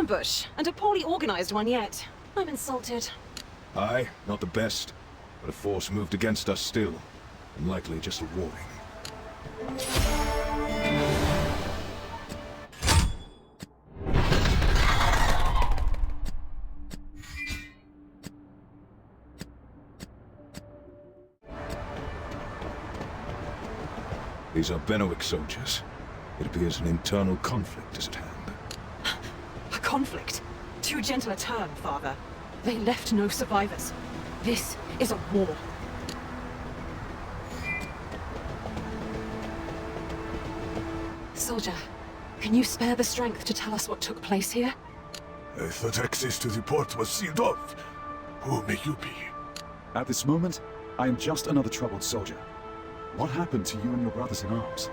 ambush, and a poorly organized one yet. I'm insulted. Aye, not the best, but a force moved against us still, and likely just a warning. These are Benowick soldiers. It appears an internal conflict is at hand. A conflict? Too gentle a term, Father. They left no survivors. This is a war. Soldier, can you spare the strength to tell us what took place here? I thought access to the port was sealed off. Who may you be? At this moment, I am just another troubled soldier. What happened to you and your brothers in arms?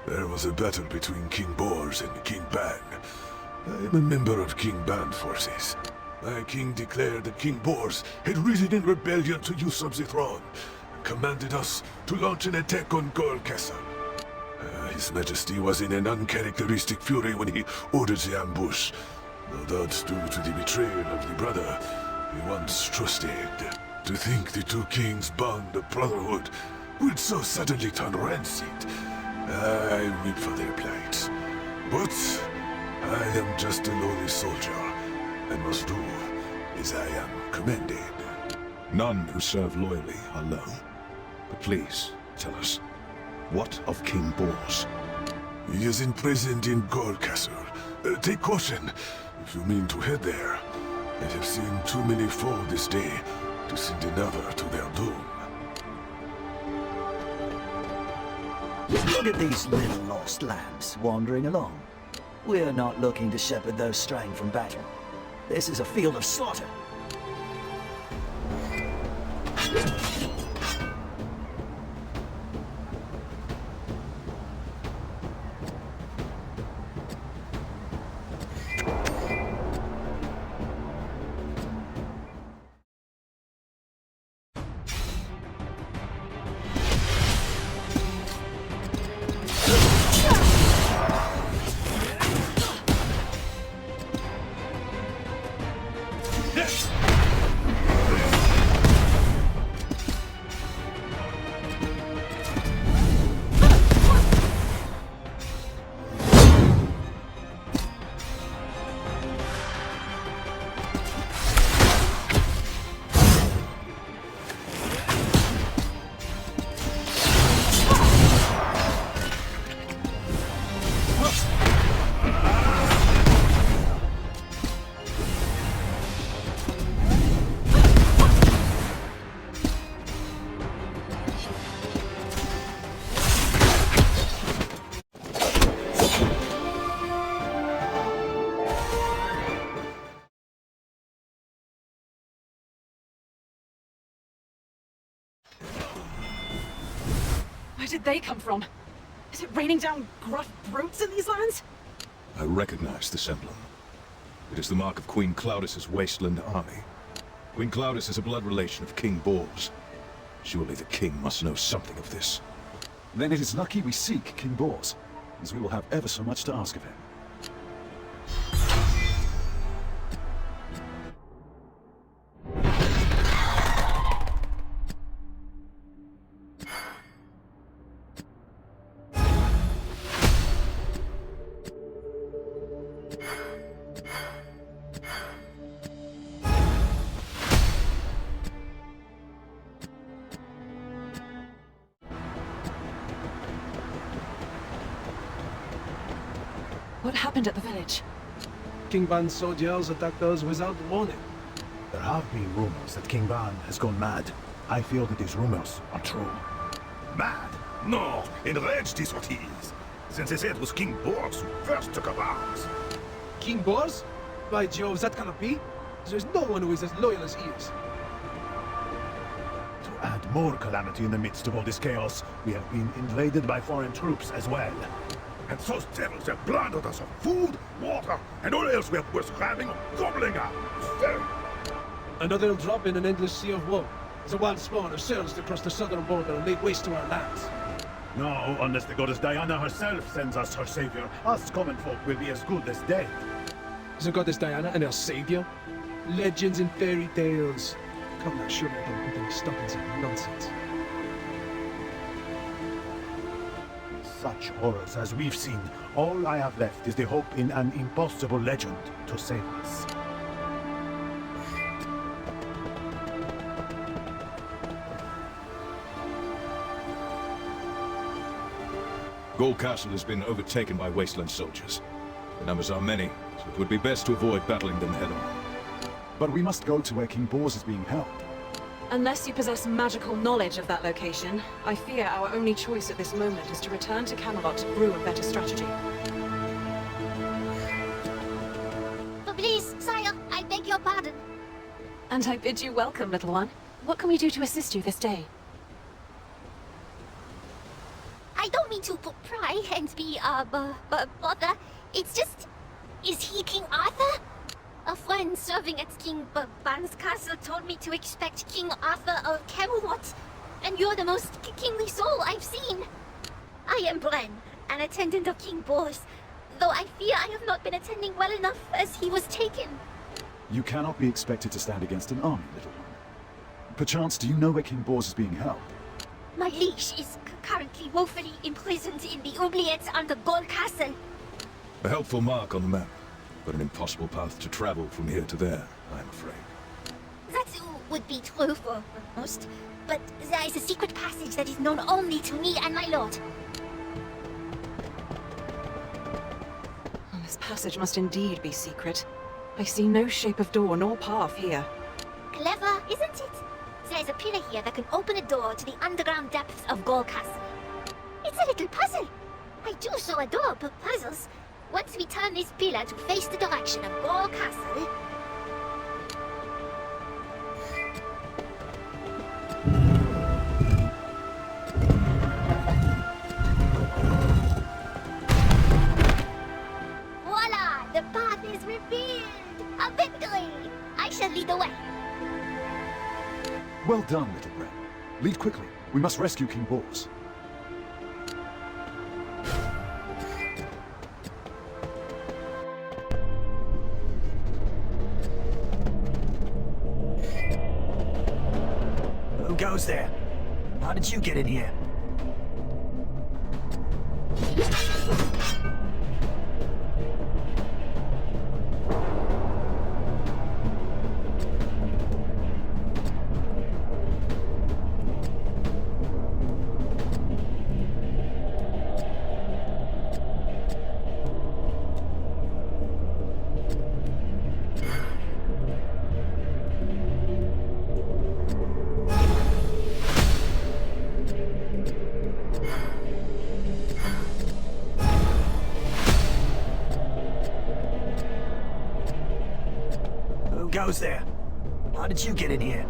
There was a battle between King Bors and King Ban. I am a member of King Ban's forces. My king declared that King Bors had risen in rebellion to usurp the throne, and commanded us to launch an attack on Gaul Castle. His Majesty was in an uncharacteristic fury when he ordered the ambush, no doubt due to the betrayal of the brother he once trusted. To think the two kings' bond of brotherhood would so suddenly turn rancid. I weep for their plight. But I am just a lowly soldier, and must do as I am commanded. None who serve loyally are low. But please, tell us, what of King Bors? He is imprisoned in Gaul Castle. Take caution if you mean to head there. I have seen too many fall this day to send another to their doom. Look at these little lost lambs wandering along. We're not looking to shepherd those straying from battle. This is a field of slaughter. Where did they come from? Is it raining down gruff brutes in these lands? I recognize this emblem. It is the mark of Queen Claudis's wasteland army. Queen Claudis is a blood relation of King Bors. Surely the king must know something of this. Then it is lucky we seek King Bors, as we will have ever so much to ask of him. What happened at the village? King Ban's soldiers attacked us without warning. There have been rumors that King Ban has gone mad. I feel that these rumors are true. Mad? No, enraged is what he is. Since they said it was King Bors who first took up arms. King Bors? By Jove, that cannot be. There's no one who is as loyal as he is. To add more calamity in the midst of all this chaos, we have been invaded by foreign troops as well. And those devils have plundered us of food, water, and all else we are worth grabbing or gobbling up. Another drop in an endless sea of woe. The wild spawn have surged across the southern border and laid waste to our lands. No, unless the goddess Diana herself sends us her savior, us common folk will be as good as dead. Is the goddess Diana and her savior? Legends and fairy tales. Come now, surely I don't put any stop in that nonsense. Such horrors as we've seen, all I have left is the hope in an impossible legend to save us. Gaul Castle has been overtaken by Wasteland soldiers. The numbers are many, so it would be best to avoid battling them head-on. But we must go to where King Bors is being held. Unless you possess magical knowledge of that location, I fear our only choice at this moment is to return to Camelot to brew a better strategy. But please, sire, I beg your pardon. And I bid you welcome, little one. What can we do to assist you this day? I don't mean to pry and be, bother. It's just... Is he King Arthur? A friend serving at King Ban's castle told me to expect King Arthur of Camelot. And you're the most kingly soul I've seen. I am Bren, an attendant of King Bors, though I fear I have not been attending well enough as he was taken. You cannot be expected to stand against an army, little one. Perchance, do you know where King Bors is being held? My liege is currently woefully imprisoned in the oubliettes under Gaul Castle. A helpful mark on the map, but an impossible path to travel from here to there, I'm afraid. That would be true for most, but there is a secret passage that is known only to me and my lord. This passage must indeed be secret. I see no shape of door nor path here. Clever, isn't it? There is a pillar here that can open a door to the underground depths of Gaul Castle. It's a little puzzle. I do so adore puzzles. Once we turn this pillar to face the direction of Gaul Castle... Voila! The path is revealed! A victory! I shall lead the way. Well done, little Bren. Lead quickly. We must rescue King Bors. Who goes there? How did you get in here? Who goes there? How did you get in here?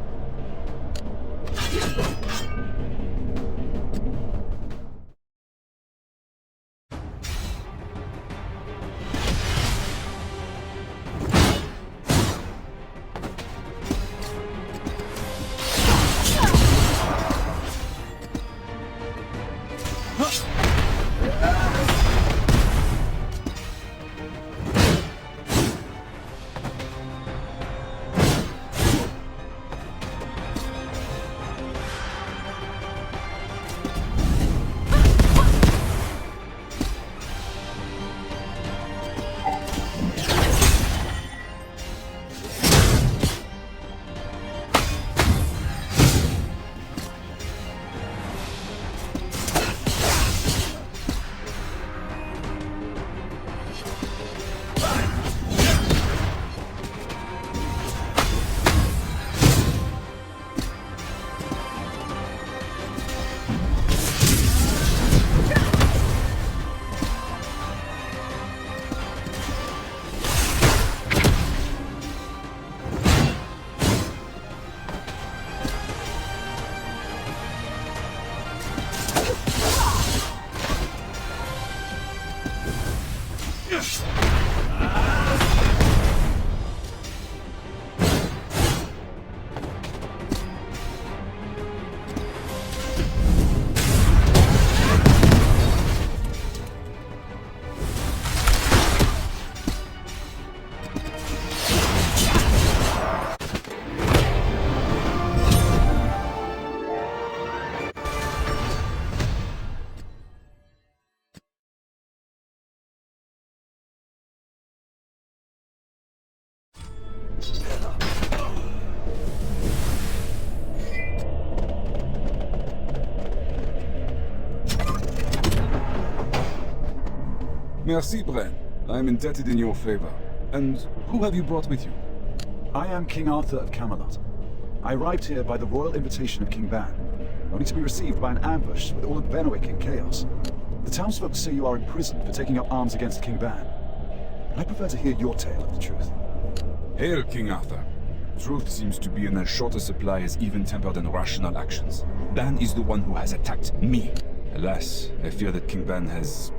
Merci, Bren. I am indebted in your favor. And who have you brought with you? I am King Arthur of Camelot. I arrived here by the royal invitation of King Ban, only to be received by an ambush with all of Benwick in chaos. The townsfolk say you are imprisoned for taking up arms against King Ban. I prefer to hear your tale of the truth. Hail, King Arthur. Truth seems to be in as short a supply as even-tempered and rational actions. Ban is the one who has attacked me. Alas, I fear that King Ban has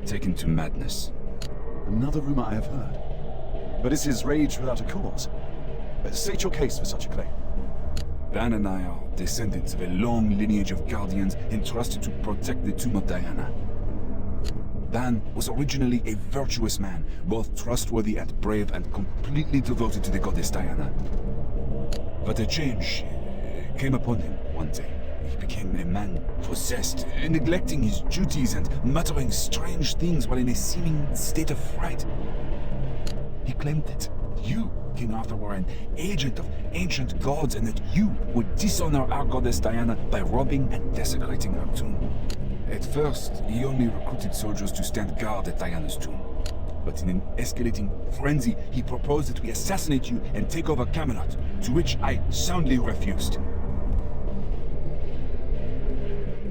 taken to madness. Another rumor I have heard. But is his rage without a cause? State your case for such a claim. Ban and I are descendants of a long lineage of guardians entrusted to protect the tomb of Diana. Ban was originally a virtuous man, both trustworthy and brave and completely devoted to the goddess Diana. But a change came upon him one day. He became a man possessed, neglecting his duties and muttering strange things while in a seeming state of fright. He claimed that you, King Arthur, were an agent of ancient gods and that you would dishonor our goddess Diana by robbing and desecrating her tomb. At first, he only recruited soldiers to stand guard at Diana's tomb. But in an escalating frenzy, he proposed that we assassinate you and take over Camelot, to which I soundly refused.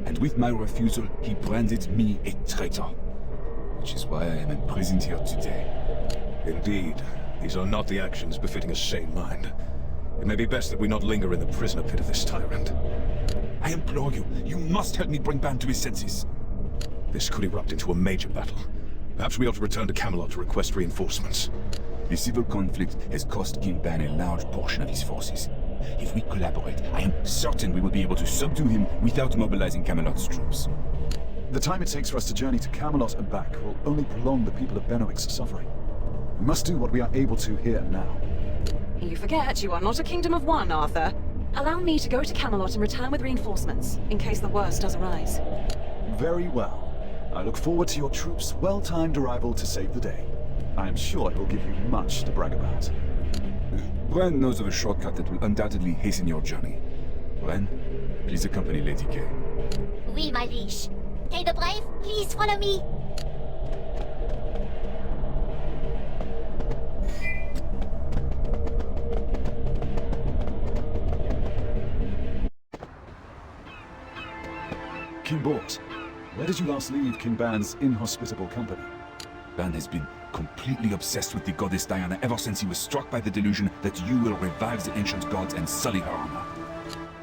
And with my refusal, he branded me a traitor. Which is why I am imprisoned here today. Indeed, these are not the actions befitting a sane mind. It may be best that we not linger in the prisoner pit of this tyrant. I implore you, you must help me bring Ban to his senses. This could erupt into a major battle. Perhaps we ought to return to Camelot to request reinforcements. The civil conflict has cost King Ban a large portion of his forces. If we collaborate, I am certain we will be able to subdue him without mobilizing Camelot's troops. The time it takes for us to journey to Camelot and back will only prolong the people of Benwick's suffering. We must do what we are able to here and now. You forget you are not a kingdom of one, Arthur. Allow me to go to Camelot and return with reinforcements, in case the worst does arise. Very well. I look forward to your troops' well-timed arrival to save the day. I am sure it will give you much to brag about. Bren knows of a shortcut that will undoubtedly hasten your journey. Bren, please accompany Lady Kay. Oui, my liege. Kay the Brave, please follow me. King Bors, where did you last leave King Ban's inhospitable company? Ban has been completely obsessed with the goddess Diana ever since he was struck by the delusion that you will revive the ancient gods and sully her honor.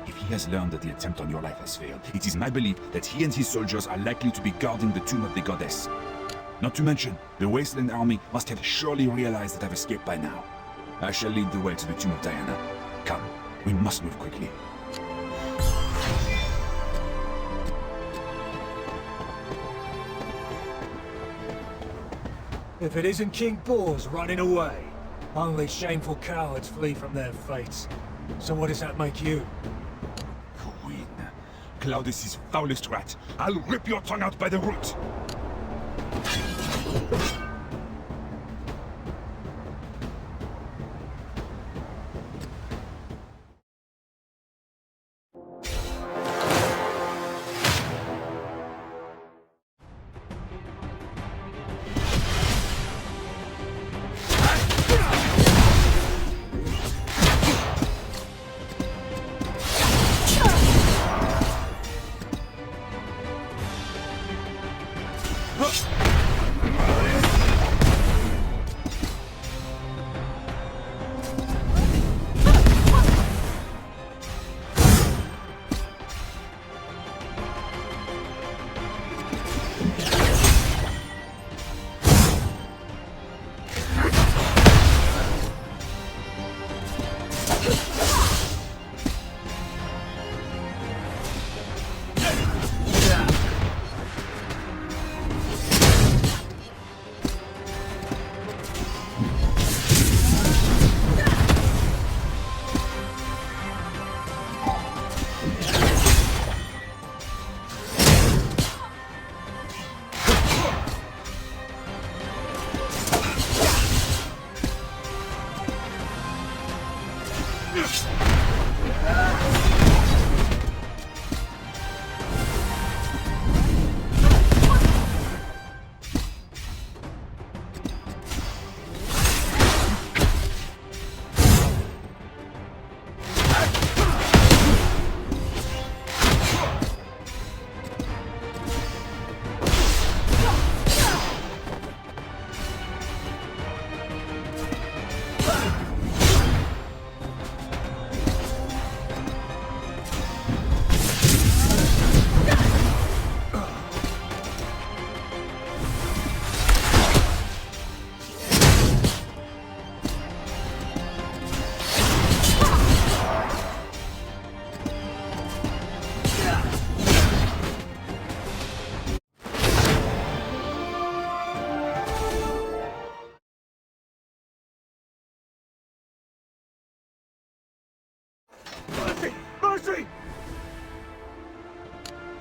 If he has learned that the attempt on your life has failed, it is my belief that he and his soldiers are likely to be guarding the tomb of the goddess. Not to mention, the Wasteland army must have surely realized that I've escaped by now. I shall lead the way to the tomb of Diana. Come, we must move quickly. If it isn't King Bors running away, only shameful cowards flee from their fates. So what does that make you? Queen, Claudius's foulest rat. I'll rip your tongue out by the root.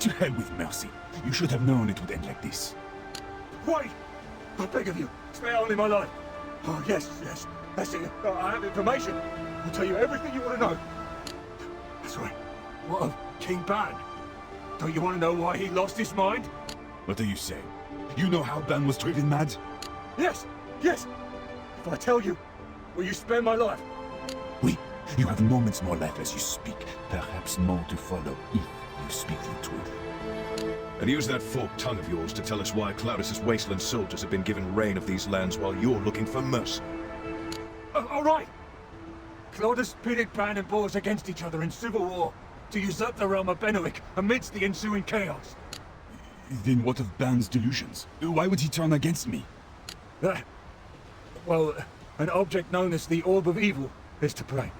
To hell with mercy. You should have known it would end like this. Wait! I beg of you, spare only my life. Oh, yes, yes. That's it. I have information. I'll tell you everything you want to know. That's right. What of King Ban? Don't you want to know why he lost his mind? What are you saying? You know how Ban was driven mad? Yes, yes. If I tell you, will you spare my life? Oui, you have moments more life as you speak. Perhaps more to follow if you speak the truth. And use that forked tongue of yours to tell us why Cloudus's wasteland soldiers have been given reign of these lands while you're looking for mercy. All right. Claudus pitted Ban and Bors against each other in civil war to usurp the realm of Benwick amidst the ensuing chaos. Then what of Ban's delusions? Why would he turn against me? Well, an object known as the Orb of Evil is to blame.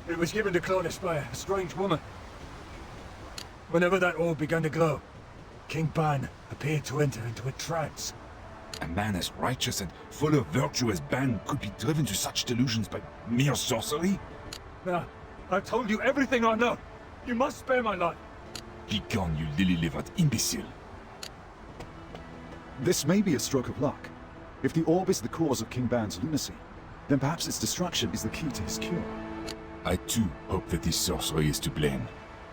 It was given to Claudus by a strange woman. Whenever that orb began to glow, King Ban appeared to enter into a trance. A man as righteous and full of virtue as Ban could be driven to such delusions by mere sorcery? Now, I've told you everything I know. You must spare my life. Begone, you lily-livered imbecile. This may be a stroke of luck. If the orb is the cause of King Ban's lunacy, then perhaps its destruction is the key to his cure. I too hope that this sorcery is to blame.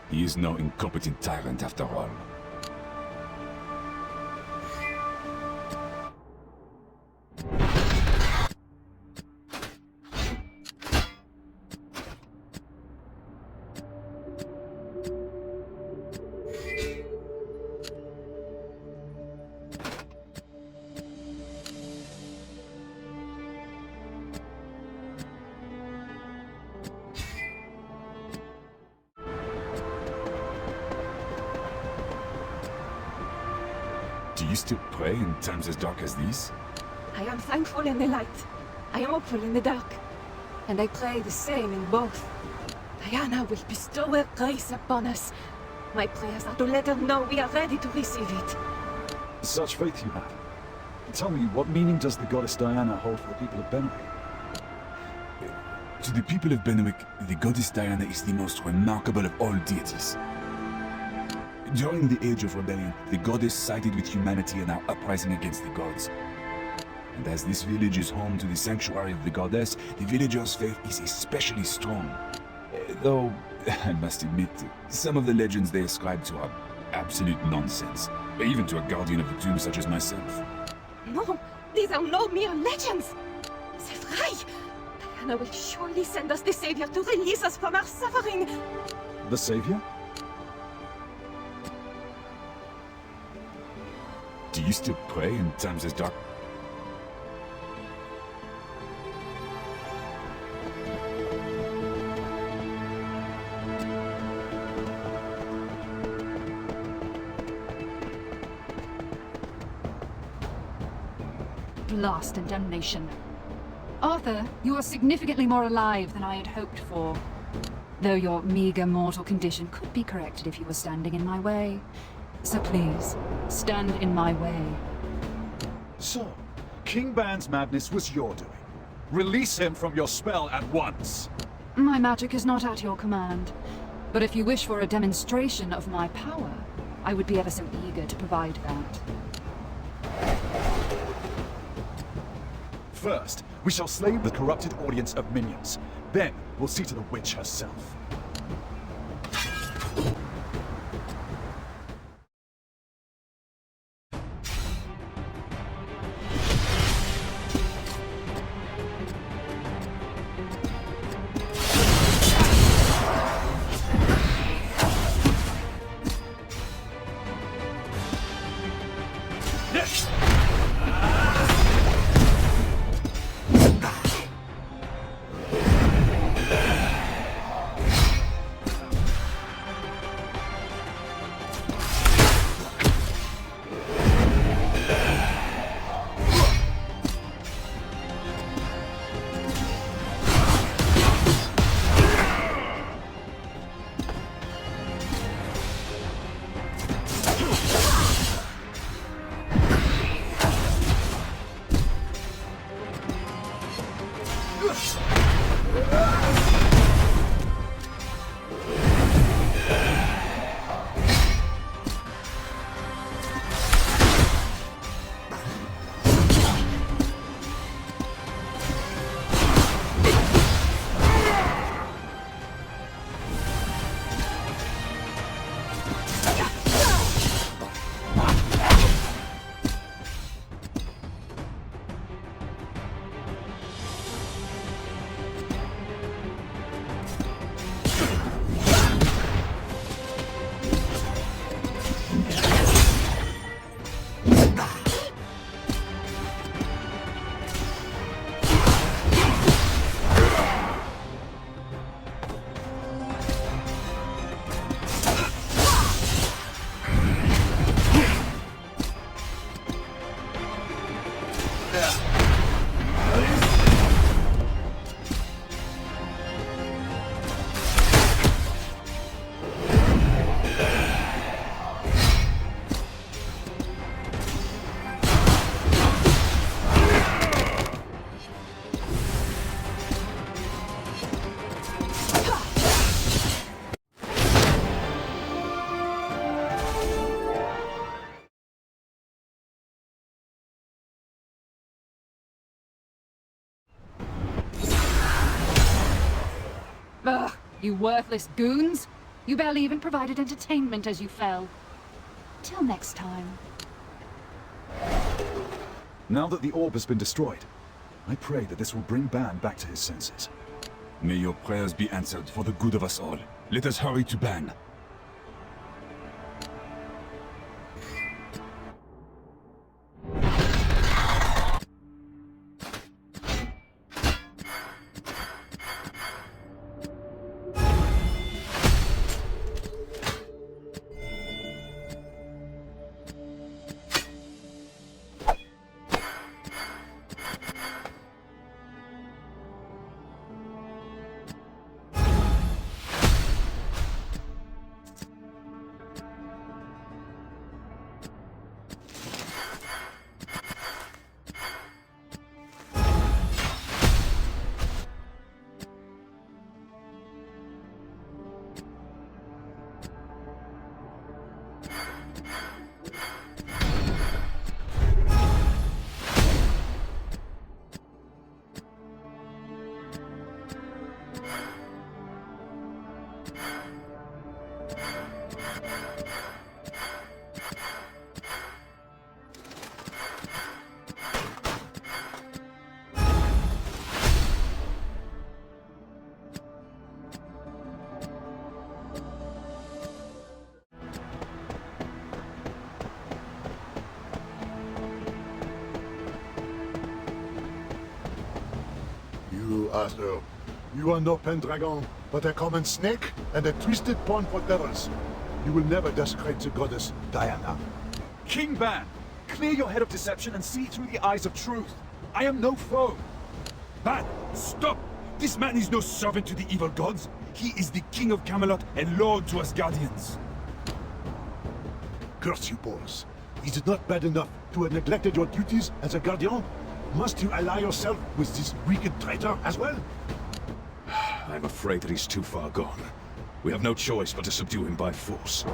He is no incompetent tyrant after all. Do you still pray in times as dark as these? I am thankful in the light. I am hopeful in the dark. And I pray the same in both. Diana will bestow her grace upon us. My prayers are to let her know we are ready to receive it. Such faith you have. Tell me, what meaning does the goddess Diana hold for the people of Benwick? To the people of Benwick, the goddess Diana is the most remarkable of all deities. During the Age of Rebellion, the goddess sided with humanity in our uprising against the gods. And as this village is home to the sanctuary of the goddess, the villagers' faith is especially strong. Though, I must admit, some of the legends they ascribe to are absolute nonsense, even to a guardian of the tomb such as myself. No, these are no mere legends. C'est vrai. Diana will surely send us the Savior to release us from our suffering. The Savior? Do you still pray in times as dark? Blast and damnation. Arthur, you are significantly more alive than I had hoped for. Though your meager mortal condition could be corrected if you were standing in my way. So please, stand in my way. So, King Ban's madness was your doing. Release him from your spell at once. My magic is not at your command. But if you wish for a demonstration of my power, I would be ever so eager to provide that. First, we shall slay the corrupted audience of minions. Then, we'll see to the witch herself. You worthless goons! You barely even provided entertainment as you fell. Till next time. Now that the orb has been destroyed, I pray that this will bring Ban back to his senses. May your prayers be answered for the good of us all. Let us hurry to Ban. You, Arthur, you are no Pendragon, but a common snake and a twisted pawn for devils. You will never desecrate the goddess Diana. King Ban, clear your head of deception and see through the eyes of truth. I am no foe. Ban, stop! This man is no servant to the evil gods. He is the king of Camelot and lord to us guardians. Curse you, boys. Is it not bad enough to have neglected your duties as a guardian? Must you ally yourself with this wicked traitor as well? I'm afraid that he's too far gone. We have no choice but to subdue him by force.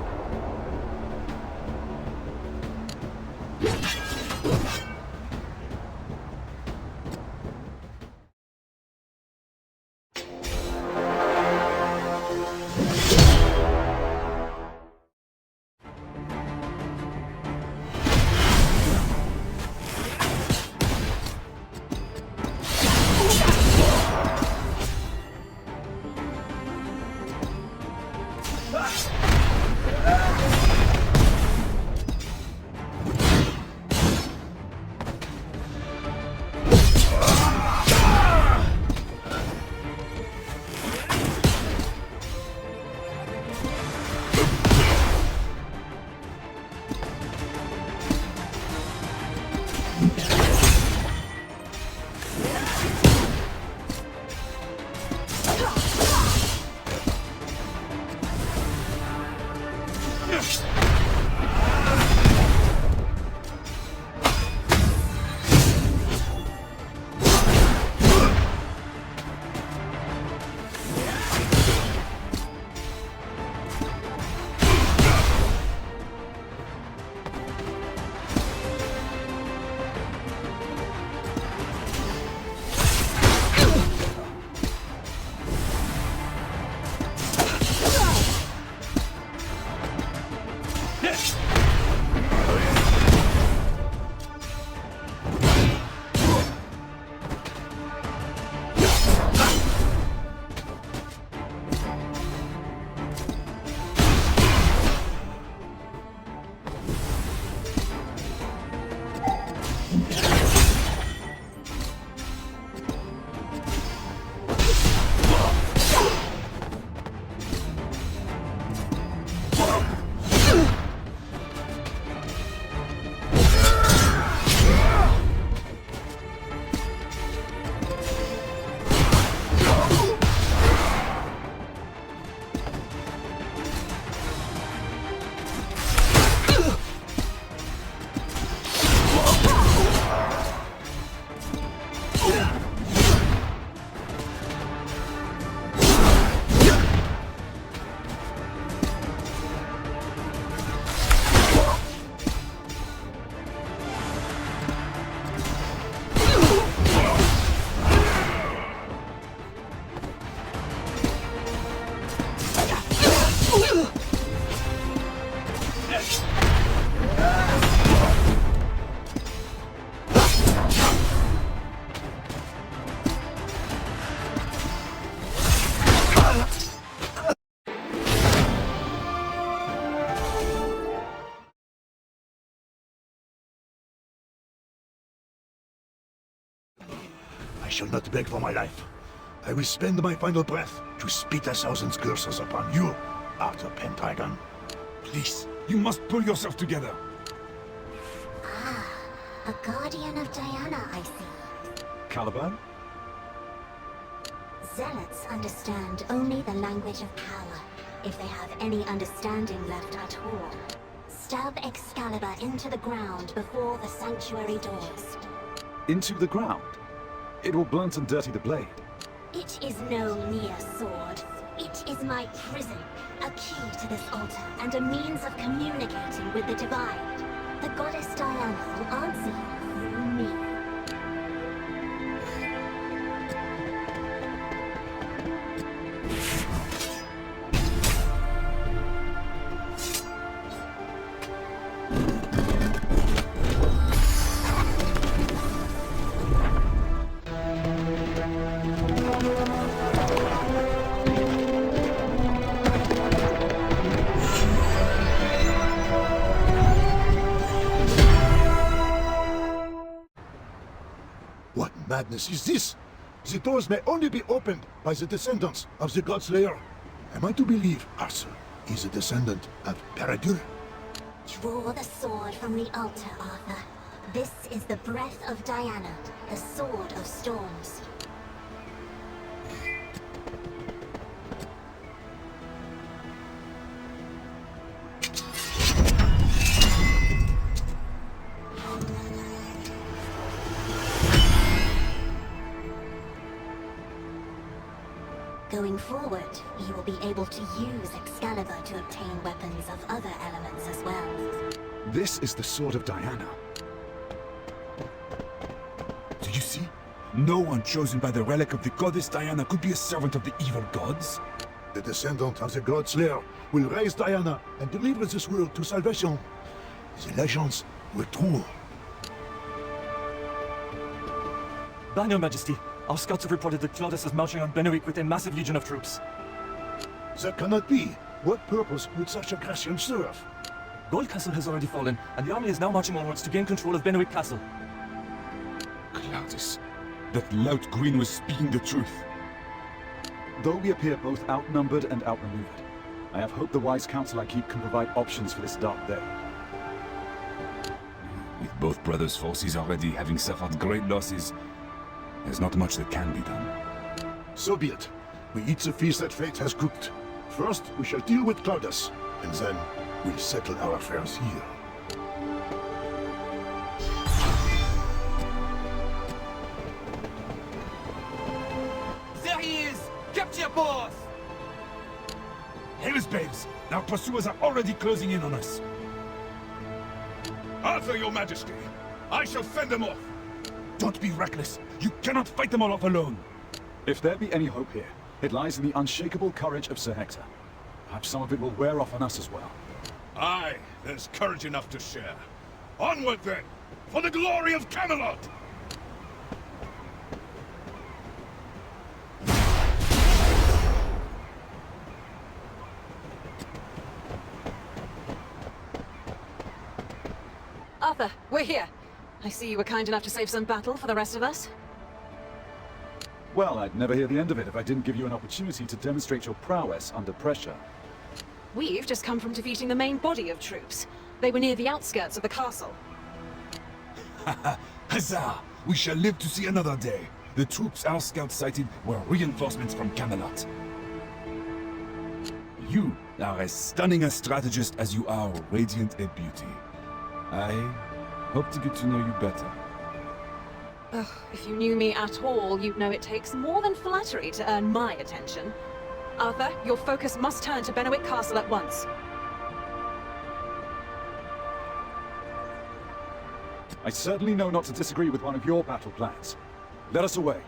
shall not beg for my life. I will spend my final breath to spit 1,000 curses upon you, Arthur Pendragon. Please, you must pull yourself together. A guardian of Diana, I see. Caliban? Zealots understand only the language of power, if they have any understanding left at all. Stab Excalibur into the ground before the sanctuary doors. Into the ground? It will blunt and dirty the blade. It is no mere sword. It is my prison, a key to this altar, and a means of communicating with the divine. The goddess Diana will answer you through me. What madness is this? The doors may only be opened by the descendants of the Godslayer. Am I to believe Arthur is a descendant of Paradur? Draw the sword from the altar, Arthur. This is the breath of Diana, the sword of storms. Going forward, you will be able to use Excalibur to obtain weapons of other elements as well. This is the sword of Diana. Do you see? No one chosen by the relic of the goddess Diana could be a servant of the evil gods. The descendant of the Godslayer will raise Diana and deliver this world to salvation. The legends were true. Ban, Your Majesty. Our scouts have reported that Claudius is marching on Benwick with a massive legion of troops. That cannot be. What purpose would such aggression serve? Gold Castle has already fallen, and the army is now marching onwards to gain control of Benwick Castle. Claudius, that lout green was speaking the truth. Though we appear both outnumbered and outmaneuvered, I have hope the wise counsel I keep can provide options for this dark day. With both brothers' forces already having suffered great losses, there's not much that can be done. So be it. We eat the feast that fate has cooked. First, we shall deal with Claudius, and then we'll settle our affairs here. There he is! Capture boss! Hails, babes! Our pursuers are already closing in on us. Arthur, your majesty, I shall fend them off. Don't be reckless. You cannot fight them all off alone. If there be any hope here, it lies in the unshakable courage of Sir Hector. Perhaps some of it will wear off on us as well. Aye, there's courage enough to share. Onward then, for the glory of Camelot! Arthur, we're here. I see you were kind enough to save some battle for the rest of us. Well, I'd never hear the end of it if I didn't give you an opportunity to demonstrate your prowess under pressure. We've just come from defeating the main body of troops. They were near the outskirts of the castle. Huzzah! We shall live to see another day. The troops our scouts sighted were reinforcements from Camelot. You are as stunning a strategist as you are radiant a beauty. I hope to get to know you better. Ugh, if you knew me at all, you'd know it takes more than flattery to earn my attention. Arthur, your focus must turn to Benwick Castle at once. I certainly know not to disagree with one of your battle plans. Let us away.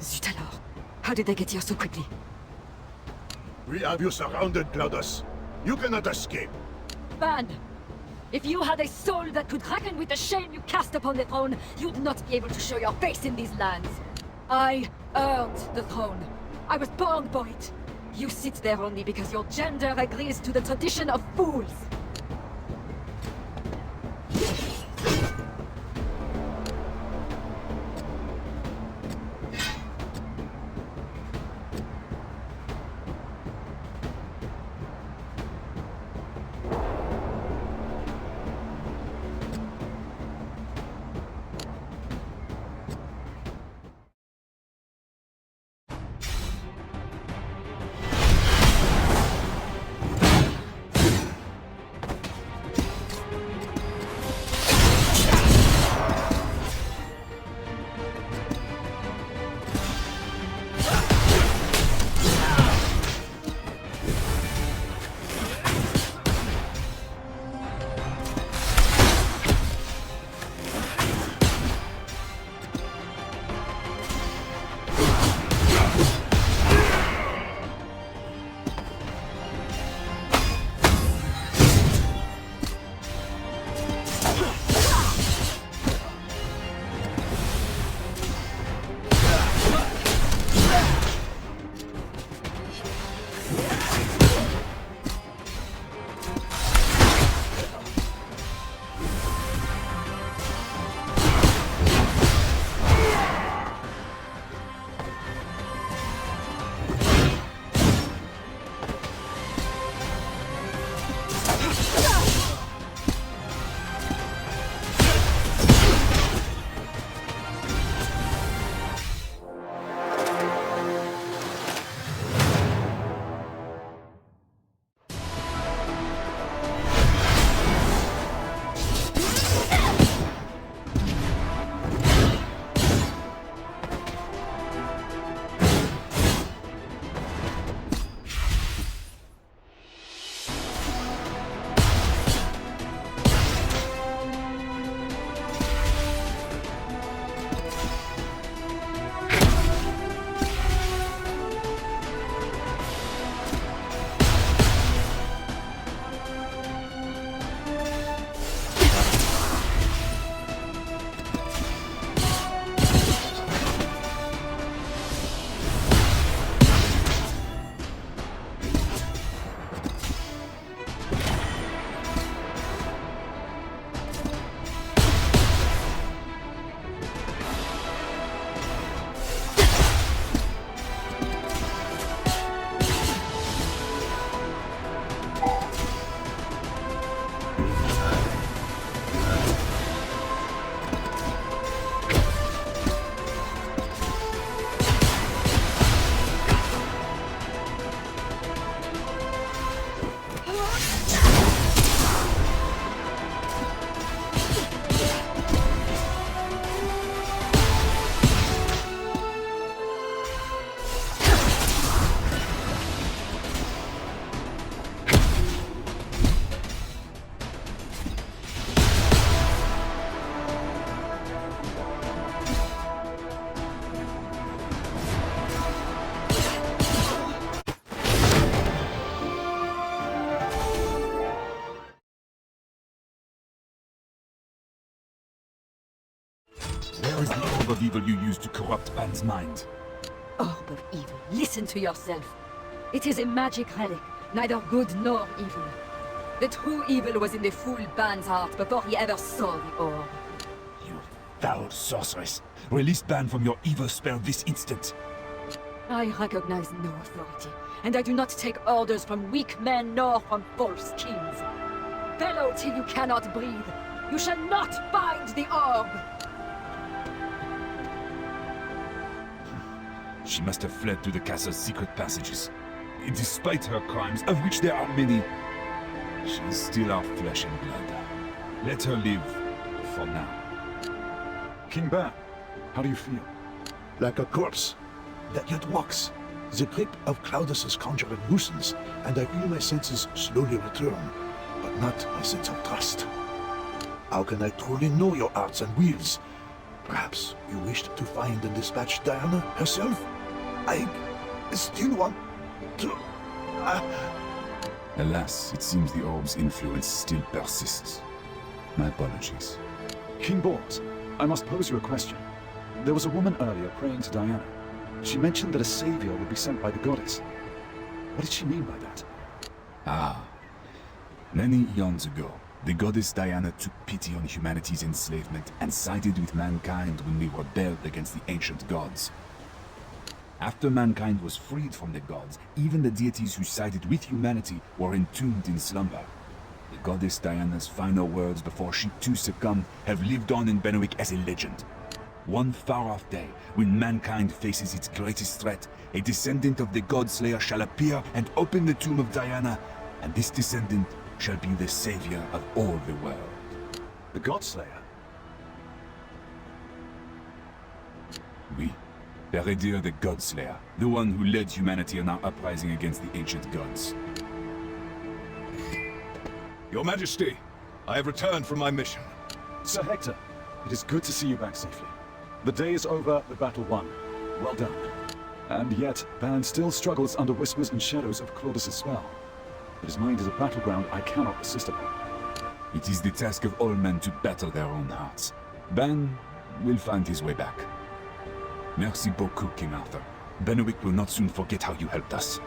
Zut alors! How did they get here so quickly? We have you surrounded, Claudius. You cannot escape. Ban! If you had a soul that could reckon with the shame you cast upon the throne, you'd not be able to show your face in these lands. I earned the throne. I was born for it. You sit there only because your gender agrees to the tradition of fools. of evil you used to corrupt Ban's mind. Orb of evil, listen to yourself. It is a magic relic, neither good nor evil. The true evil was in the fool Ban's heart before he ever saw the orb. You foul sorceress! Release Ban from your evil spell this instant! I recognize no authority, and I do not take orders from weak men nor from false kings. Bellow till you cannot breathe. You shall not find the orb! She must have fled through the castle's secret passages. Despite her crimes, of which there are many, she is still our flesh and blood. Let her live, for now. King Ban, how do you feel? Like a corpse that yet walks. The grip of Claudus's conjurer loosens, and I feel my senses slowly return, but not my sense of trust. How can I truly know your arts and wills? Perhaps you wished to find and dispatch Diana herself? I still want to... Alas, it seems the orb's influence still persists. My apologies. King Bors, I must pose you a question. There was a woman earlier praying to Diana. She mentioned that a savior would be sent by the goddess. What did she mean by that? Ah. Many eons ago, the goddess Diana took pity on humanity's enslavement and sided with mankind when we rebelled against the ancient gods. After mankind was freed from the gods, even the deities who sided with humanity were entombed in slumber. The goddess Diana's final words before she too succumbed have lived on in Benwick as a legend. One far-off day, when mankind faces its greatest threat, a descendant of the God-Slayer shall appear and open the tomb of Diana, and this descendant shall be the savior of all the world. The God-Slayer? Oui. Peredur the God-Slayer, the one who led humanity on our uprising against the ancient gods. Your Majesty, I have returned from my mission. Sir Hector, it is good to see you back safely. The day is over, the battle won. Well done. And yet, Ban still struggles under whispers and shadows of Claudus's spell. But his mind is a battleground I cannot assist upon. It is the task of all men to battle their own hearts. Ban will find his way back. Merci beaucoup, King Arthur. Benwick will not soon forget how you helped us.